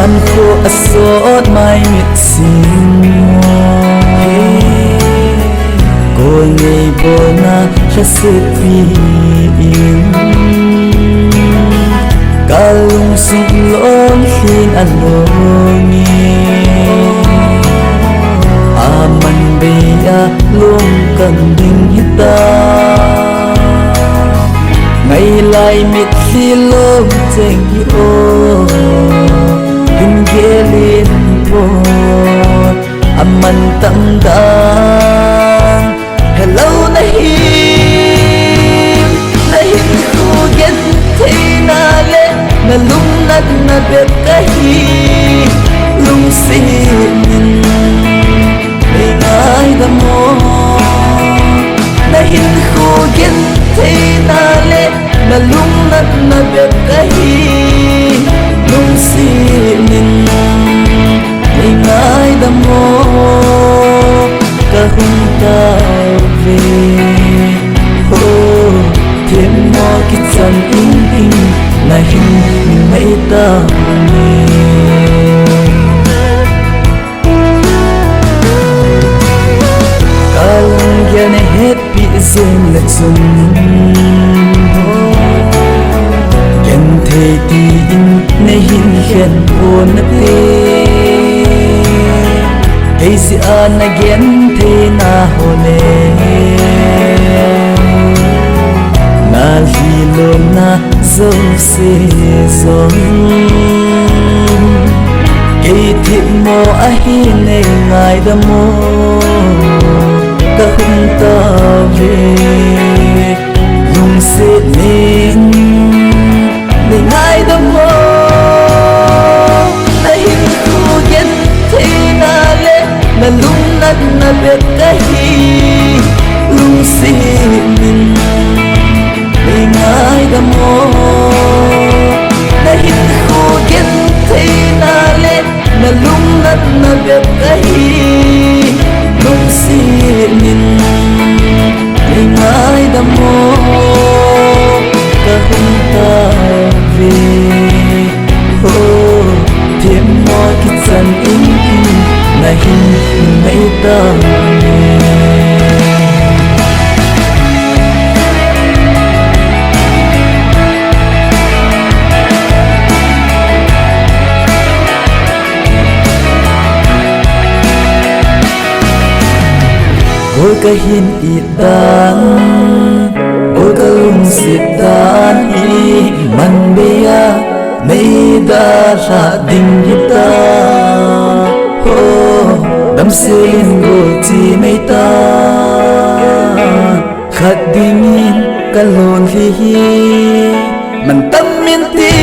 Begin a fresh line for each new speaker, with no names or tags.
man khô asot mai mit sim cô ngày bona cha sepi in kalung sung lom hin anongi aman beya lung kan ding hita ngày lại mit khi lom cheng hi o hin gelin po aman tang dang hello nahim khu gen thế na le na lung nat na bet kahi lung sin ai da mo nahim khu gen thế na le na lung nat na bet kahi lung sin ai da mo ka hung ta về thêm mò kít chân in là hình mình mấy ta kalung kia này hết bị riêng là chung kèn thề tin này hình khen buồn nấp tê hey si an again thế na hole na hilo na zo se zong cây thiệp mo a hi ne ngai da mo ka hum ta ve lung se ning ne ngai da mo na hin khu gen thế na le na lung nat na bet kahi lung si min le ngai da mo na hin khu gen thế na le na lung nat na bet kahi lung si min le ngai da mo ka hum ta ve thêm mo kít chân in na hin mấy ta ôi cái hin itan ôi cái lung sitan i man bia mấy da ra ding hita đam sen go chi mấy ta khát đi min kalon hi man tâm min ti